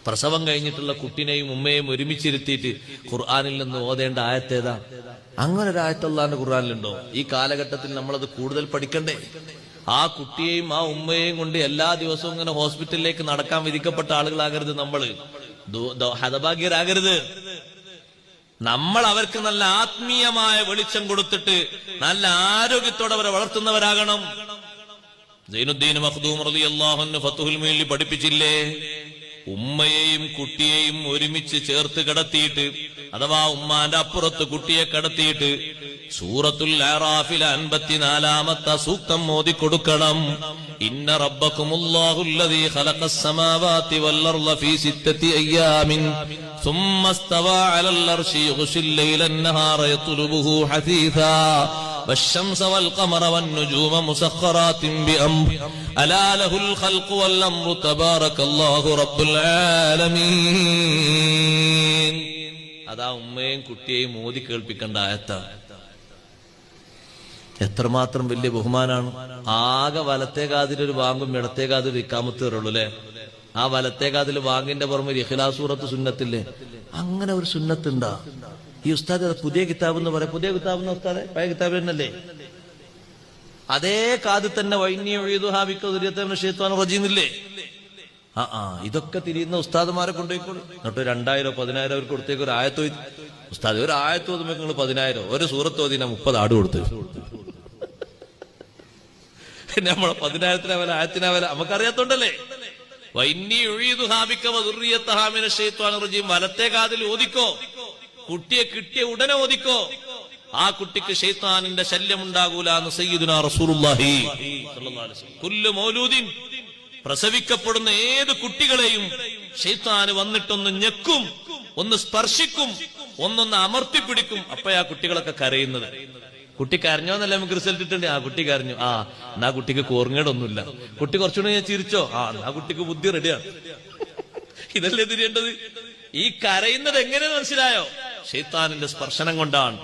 പ്രസവം കഴിഞ്ഞിട്ടുള്ള കുട്ടിനെയും ഉമ്മയെയും ഒരുമിച്ചിരുത്തിയിട്ട് ഖുർആനിൽ നിന്ന് ഓതേണ്ട ആയത്തേതാ? അങ്ങനെ ഒരു ആയത്ത് അല്ലാഹുവിന്റെ ഖുർആനിലുണ്ടോ? ഈ കാലഘട്ടത്തിൽ നമ്മളത് കൂടുതൽ പഠിക്കണ്ടേ? ആ കുട്ടിയെയും ആ ഉമ്മയെയും കൊണ്ട് എല്ലാ ദിവസവും ഇങ്ങനെ ഹോസ്പിറ്റലിലേക്ക് നടക്കാൻ വിധിക്കപ്പെട്ട ആളുകളാകരുത് നമ്മള്, ഹതഭാഗ്യരാകരുത്. നമ്മൾ അവർക്ക് നല്ല ആത്മീയമായ വെളിച്ചം കൊടുത്തിട്ട് നല്ല ആരോഗ്യത്തോടെ അവരെ വളർത്തുന്നവരാകണം. സൈനുദ്ദീൻ മഖ്ദൂം റളിയല്ലാഹു അൻഹു ഫത്ഹുൽ മുഈനിൽ പഠിപ്പിച്ചില്ലേ, ഉമ്മയെയും കുട്ടിയെയും ഒരുമിച്ച് ചേർത്ത് കിടത്തിയിട്ട്, അഥവാ ഉമ്മാന്റെ അപ്പുറത്ത് കുട്ടിയെ കിടത്തിയിട്ട് സൂറത്തുൽ അറാഫിലെ 54-ാമത്തെ സൂക്തം ഓതിക്കൊടുക്കണം. ഇന്ന റബ്ബക്കുമുല്ലാഹുല്ലദീ ഖലഖസ് സമാവാതി വൽ അർള ഫീ 6 അയ്യാമിൻ ثم استوى على العرش يغشي الليل النهار يطلبه حثيثا والشمس والقمر والنجوم مسخرات بأمره ألا له الخلق والأمر تبارك الله رب العالمين. അതാ ഉമ്മയും കുട്ടിയെയും മോദി കേൾപ്പിക്കേണ്ട ആയത്താണ്. എത്രമാത്രം വലിയ ബഹുമാനാണ്. ആകെ വലത്തേ കാതിലൊരു വാങ്ങും ഇടത്തേ കാതിൽ ഇക്കാമത്ത് വരുള്ളൂ അല്ലെ. ആ വലത്തേ കാതിൽ വാങ്ങിന്റെ പുറമെ ഇഖ്ലാസ് സൂറത്ത് സുന്നത്തില്ലേ, അങ്ങനെ ഒരു സുന്നത്തുണ്ടാ? ഈ ഉസ്താദ് പുതിയ കിതാബ് എന്ന് പറയാം. പുതിയ കിതാബ് എന്ന് ഉസ്താദെ പഴയ കിതാബ് തന്നെയല്ലേ? അതേ കാതിൽ തന്നെ വൈന്യൂഹാബിക്കുന്നില്ലേ? ഇതൊക്കെ തിരിയുന്ന ഉസ്താദുമാരെ കൊണ്ടുപോയിക്കോളൂ. എന്നിട്ട് 2000 10,000 അവർക്ക് കൊടുത്തേക്ക് ഒരു ആയത്തോ. ഉസ്താദ് ഒരു ആയത്ത് ഓതുമ്പോ നിങ്ങൾ 10,000, ഒരു സൂറത്ത് ഓതിന 30 ആട് കൊടുത്തു. പിന്നെ നമ്മളെ 10,000 ആയത്തിനെ വില നമുക്കറിയാത്തോണ്ടല്ലേ. വലത്തെ കാതിൽ ഓദിക്കോ, കുട്ടിയെ കിട്ടിയ ഉടനെ ഓദിക്കോ, ആ കുട്ടിക്ക് ശൈത്താനിന്റെ ശല്യം ഉണ്ടാകൂല എന്ന് സയ്യിദുനാ റസൂലുള്ളാഹി സ്വല്ലല്ലാഹു അലൈഹി വസല്ലം. കുല്ലു മൗലൂദിൻ, പ്രസവിക്കപ്പെടുന്ന ഏത് കുട്ടികളെയും ശൈത്താന് വന്നിട്ടൊന്ന് ഞെക്കും, ഒന്ന് സ്പർശിക്കും, ഒന്നൊന്ന് അമർത്തിപ്പിടിക്കും. അപ്പഴാ കുട്ടികളൊക്കെ കരയുന്നത്. കുട്ടി കരഞ്ഞോന്നല്ല നമുക്ക് റിസൾട്ട് ഇട്ടുണ്ട്. ആ കുട്ടി കരഞ്ഞു, എന്നാ കുട്ടിക്ക് കോർങ്ങേടൊന്നുമില്ല. കുട്ടി കുറച്ചുകൂടെ ഞാൻ ചിരിച്ചോ, ആ കുട്ടിക്ക് ബുദ്ധി റെഡിയാണ്. ഇതല്ലേ തിരിയേണ്ടത്. ഈ കരയുന്നത് എങ്ങനെ മനസ്സിലായോ? ശൈത്താനിന്റെ സ്പർശനം കൊണ്ടാണ്.